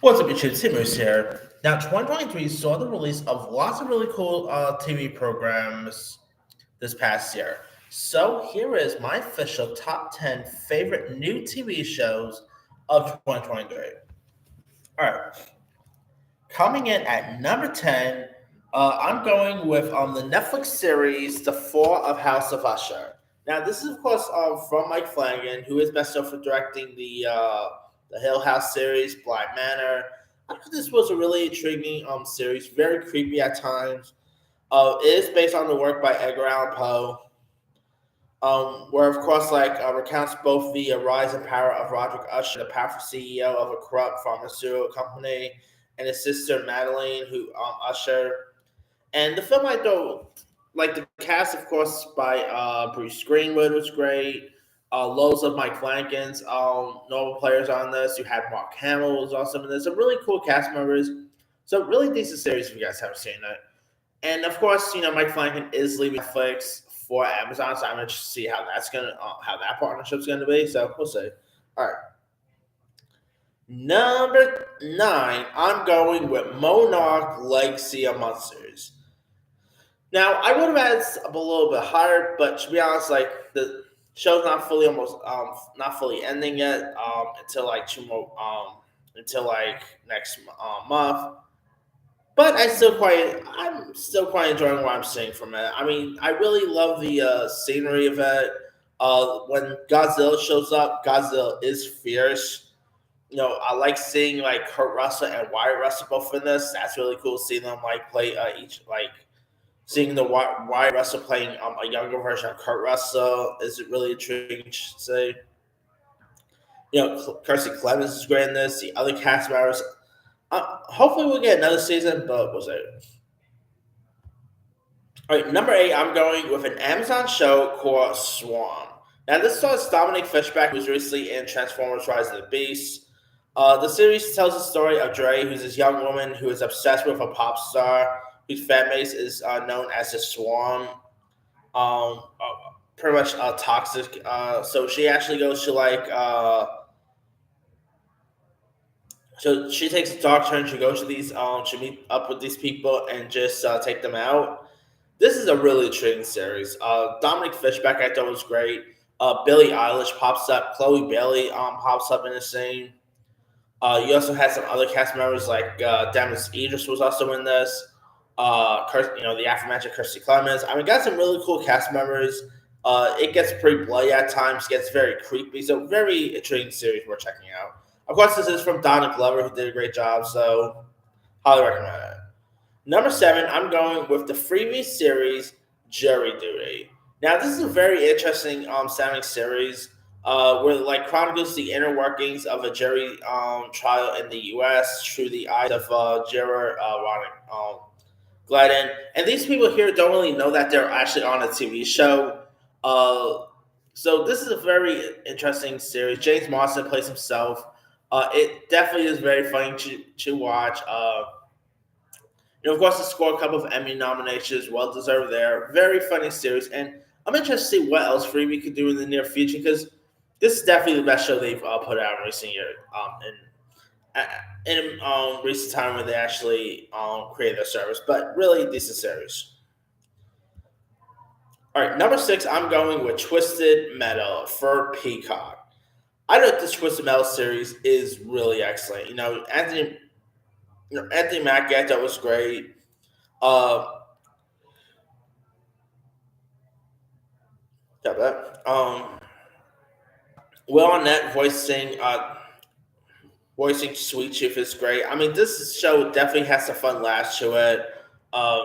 What's up, YouTube? Timus here. Now, 2023 saw the release of lots of really cool TV programs this past year. So, here is my official top 10 favorite new TV shows of 2023. All right, coming in at number 10, I'm going with the Netflix series The Fall of House of Usher. Now, this is, of course, from Mike Flanagan, who is best known for directing the Hill House series, Blind Manor. I thought this was a really intriguing series, very creepy at times. It is based on the work by Edgar Allan Poe, where, of course, recounts both the rise and power of Roderick Usher, the powerful CEO of a corrupt pharmaceutical company, and his sister Madeline, who Usher. And the film, I thought, like the cast, of course, by Bruce Greenwood was great. Loads of Mike Flanagan's normal players on this. You had Mark Hamill was awesome in this. Some really cool cast members. So really decent series if you guys haven't seen it. And of course, Mike Flanagan is leaving Netflix for Amazon, so I'm interested to see how that partnership's gonna be. So we'll see. All right. Number 9, I'm going with Monarch Legacy of Monsters. Now, I would have had a little bit higher, but to be honest, like the show's not fully ending yet until like two more until like next month. But I'm still quite enjoying what I'm seeing from it. I mean, I really love the scenery of it. When Godzilla shows up, Godzilla is fierce. I like seeing like Kurt Russell and Wyatt Russell both in this. That's really cool. Seeing them like play each like seeing the Wyatt Russell playing a younger version of Kurt Russell is really intriguing. I should say. Kiersey Clemens is great in this. The other cast members. Hopefully, we'll get another season, but we'll see. All right, number 8, I'm going with an Amazon show called Swarm. Now, this stars Dominic Fishback, who's recently in Transformers: Rise of the Beast. The series tells the story of Dre, who's this young woman who is obsessed with a pop star whose fan base is known as the Swarm. Um, uh, Pretty much toxic. So she actually goes to so she takes a dog turn. She goes to these she meet up with these people and just take them out. This is a really intriguing series. Dominic Fishback I thought was great. Billie Eilish pops up. Chloe Bailey pops up in the scene. You also had some other cast members like Demis Idris was also in this. The aforementioned Kirstie Clemens. I mean, got some really cool cast members. It gets pretty bloody at times, gets very creepy. So very intriguing series we're checking out. Of course, this is from Donna Glover, who did a great job. So highly recommend it. Number 7, I'm going with the freebie series Jury Duty. Now, this is a very interesting sounding series where like chronicles the inner workings of a jury trial in the U.S. through the eyes of juror Ronald Gladden. And these people here don't really know that they're actually on a TV show. Uh, so this is a very interesting series. James Marsden plays himself. It definitely is very funny to watch. Of course, it scored a couple of Emmy nominations, well deserved there. Very funny series, and I'm interested to see what else Freebie could do in the near future because this is definitely the best show they've put out in recent years. In recent time when they actually created their service, but really decent series. All right, number 6, I'm going with Twisted Metal for Peacock. I know this Twisted Metal series is really excellent. Anthony Mackie I thought was great. Uh, got that. Will Arnett voicing Sweet Tooth is great. I mean, this show definitely has a fun laugh to it. Uh,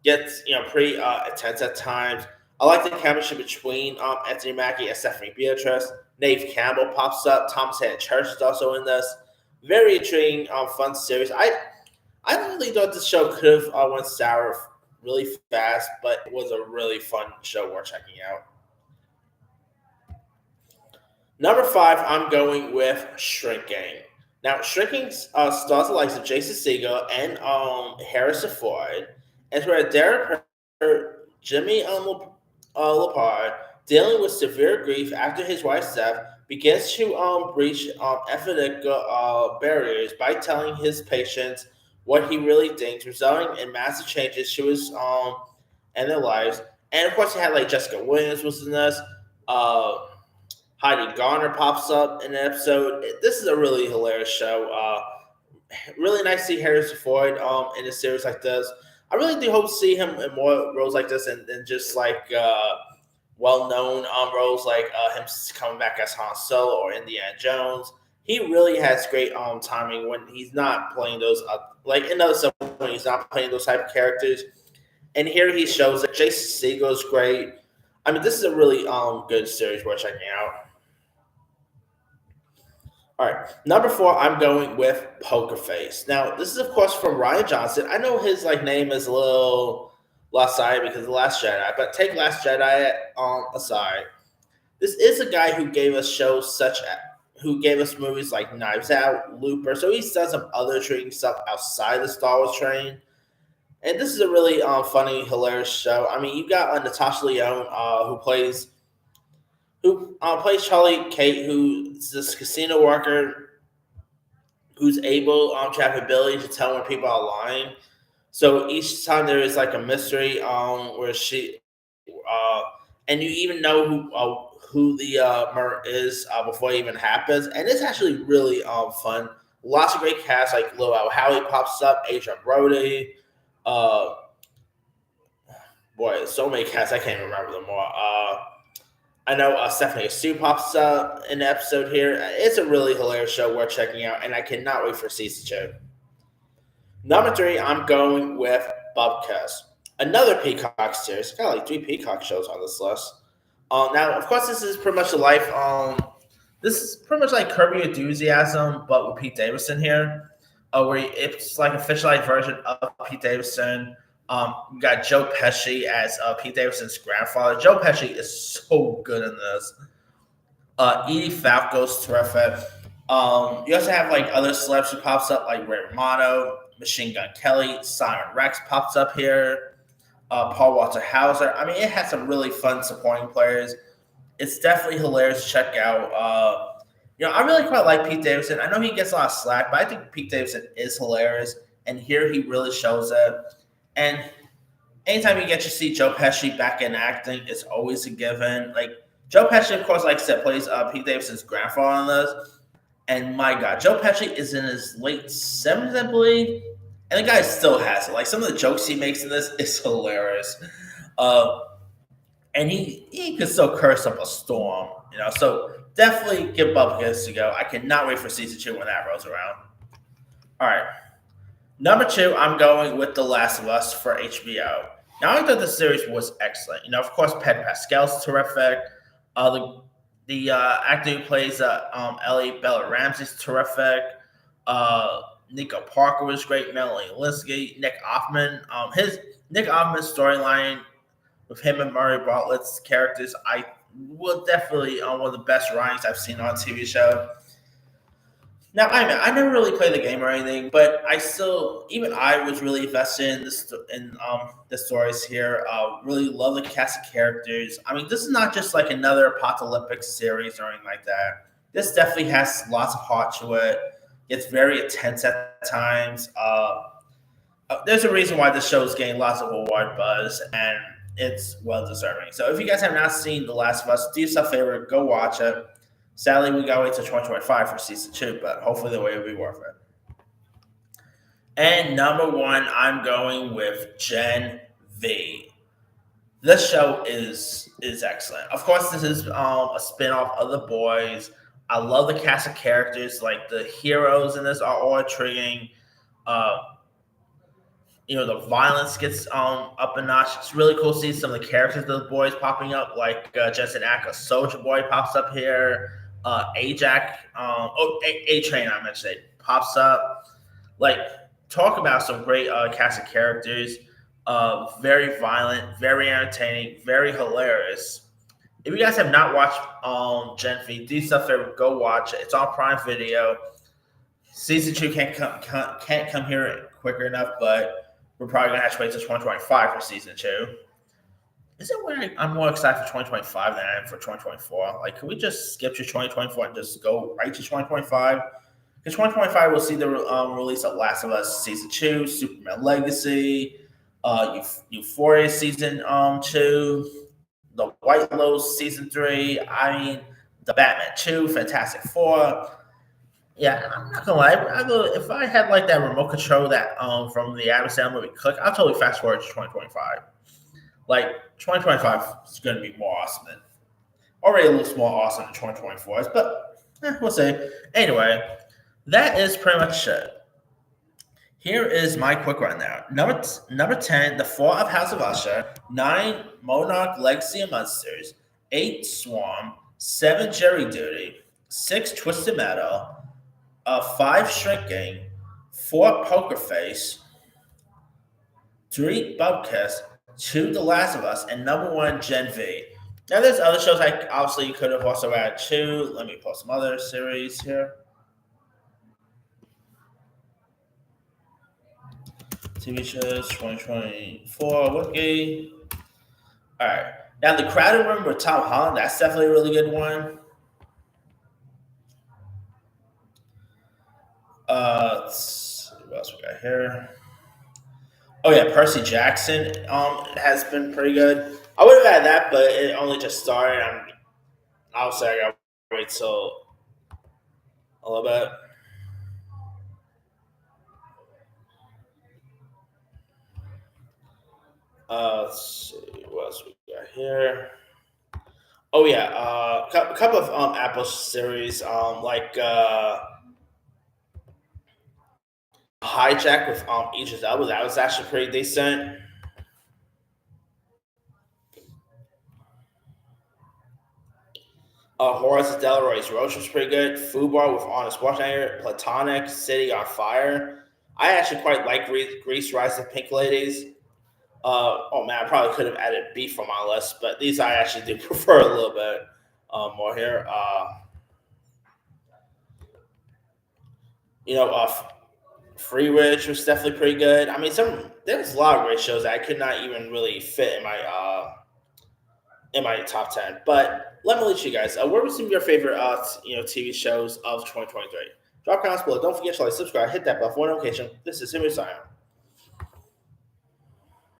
Gets pretty intense at times. I like the chemistry between Anthony Mackie and Stephanie Beatrice. Nave Campbell pops up. Thomas Hayden Church is also in this. Very intriguing, fun series. I really thought this show could have went sour really fast, but it was a really fun show worth checking out. Number 5, I'm going with Shrinking. Now, Shrinking stars the likes of Jason Segel and Harrison Ford, and where Derek Jimmy Lepard, dealing with severe grief after his wife's death, begins to breach ethical barriers by telling his patients what he really thinks, resulting in massive changes to his and their lives. And of course, you had like Jessica Williams was in this. Uh, Heidi Garner pops up in an episode. This is a really hilarious show. Really nice to see Harrison Ford in a series like this. I really do hope to see him in more roles like this and just like well-known roles like him coming back as Han Solo or Indiana Jones. He really has great timing when he's not playing those like in other stuff when he's not playing those type of characters. And here he shows that Jason Segel is great. I mean, this is a really good series worth checking out. All right, number 4, I'm going with Poker Face. Now, this is of course from Rian Johnson. I know his like name is a little lopsided because of The Last Jedi, but take Last Jedi aside. This is a guy who gave us who gave us movies like Knives Out, Looper. So he's done some other trading stuff outside the Star Wars train. And this is a really funny, hilarious show. I mean, you got Natasha Lyonne, who plays Charlie Kate, who's this casino worker who's able to have ability to tell when people are lying. So each time there is like a mystery where she, and you even know who the murder is before it even happens, and it's actually really fun. Lots of great cast like Lil Al Howie pops up, Adrian Brody, boy, so many casts I can't even remember them all. I know Stephanie Sue pops up in the episode here. It's a really hilarious show worth checking out, and I cannot wait for season 2. Number 3, I'm going with Bubcast, another Peacock series. Got like 3 Peacock shows on this list. Now, of course, this is pretty much a life. This is pretty much like Curb Your Enthusiasm, but with Pete Davidson here, where it's like a fictionalized version of Pete Davidson. You got Joe Pesci as Pete Davidson's grandfather. Joe Pesci is so good in this. Edie Falco's terrific. You also have like other celebs who pops up, like Ray Romano, Machine Gun Kelly, Simon Rex pops up here. Paul Walter Hauser. I mean, it has some really fun supporting players. It's definitely hilarious to check out. I really quite like Pete Davidson. I know he gets a lot of slack, but I think Pete Davidson is hilarious, and here he really shows it. And anytime you get to see Joe Pesci back in acting, it's always a given. Like Joe Pesci, of course, like I said, plays Pete Davidson's grandfather in this. And my God, Joe Pesci is in his late 70s, I believe. And the guy still has it. Like some of the jokes he makes in this is hilarious. And he could still curse up a storm, So definitely give Bubcast a go. I cannot wait for season 2 when that rolls around. All right. Number 2, I'm going with The Last of Us for HBO. Now, I thought the series was excellent. Of course, Pedro Pascal's terrific. The actor who plays Ellie Bella Ramsey's terrific. Nico Parker was great. Melanie Linsky, Nick Offerman. Nick Offerman's storyline with him and Murray Bartlett's characters, I will definitely one of the best writings I've seen on a TV show. Now, I never really played the game or anything, but I was really invested in the stories here. Really love the cast of characters. I mean, this is not just like another apocalyptic series or anything like that. This definitely has lots of heart to it. It's very intense at times. There's a reason why this show is getting lots of award buzz, and it's well deserving. So if you guys have not seen The Last of Us, do yourself a favor, go watch it. Sadly, we gotta wait till 2025 for season 2, but hopefully the wait will be worth it. And number 1, I'm going with Gen V. This show is excellent. Of course, this is a spin-off of The Boys. I love the cast of characters. Like the heroes in this are all intriguing. The violence gets up a notch. It's really cool to see some of the characters of The Boys popping up, like Jensen Ackles, Soldier Boy pops up here. Ajax, A-Train, I meant to say, pops up. Like, talk about some great cast of characters. Very violent, very entertaining, very hilarious. If you guys have not watched Gen V, do yourself a favor, go watch it. It's on Prime Video. Season 2 can't come here quicker enough, but we're probably going to have to wait until 2025 for season 2. Is it where I'm more excited for 2025 than I am for 2024? Like, can we just skip to 2024 and just go right to 2025? In 2025, we'll see the release of Last of Us Season 2, Superman Legacy, Euphoria Season 2, The White Lotus Season 3. I mean, the Batman 2, Fantastic Four. Yeah, I'm not gonna lie. If I had like that remote control that from the Adam Sandler movie Click, I'll totally fast forward to 2025. Like 2025 is going to be more awesome than already looks more awesome than 2024 is, but we'll see. Anyway, that is pretty much it. Here is my quick rundown. Number 10, The Fall of House of Usher. 9, Monarch Legacy of Monsters. 8, Swarm. 7, Jerry Duty. 6, Twisted Metal. 5, Shrinking. 4, Poker Face. 3, Bubcast. 2, The Last of Us. And number 1, Gen V. Now, there's other shows I obviously could have also added too. Let me pull some other series here. TV shows 2024 Wiki. All right. Now, The Crowded Room with Tom Holland. That's definitely a really good one. Let's see what else we got here. Oh yeah, Percy Jackson has been pretty good. I would have had that, but it only just started. I'll say I gotta wait till a little bit. Let's see what else we got here. Oh yeah, a couple of Apple series like Hijack with Idris Elba. That was actually pretty decent. Horace Delroy's Roach was pretty good. Fubar with Arnold Schwarzenegger. Platonic, City on Fire. I actually quite like Grease Rise of Pink Ladies. Oh man, I probably could have added Beef on my list, but these I actually do prefer a little bit more here. You know, Free Ridge was definitely pretty good. I mean, there's a lot of great shows that I could not even really fit in my top 10. But let me let you guys. What were some of your favorite TV shows of 2023? Drop comments below. Don't forget to like, subscribe, hit that bell for notification. This is Henry Zion.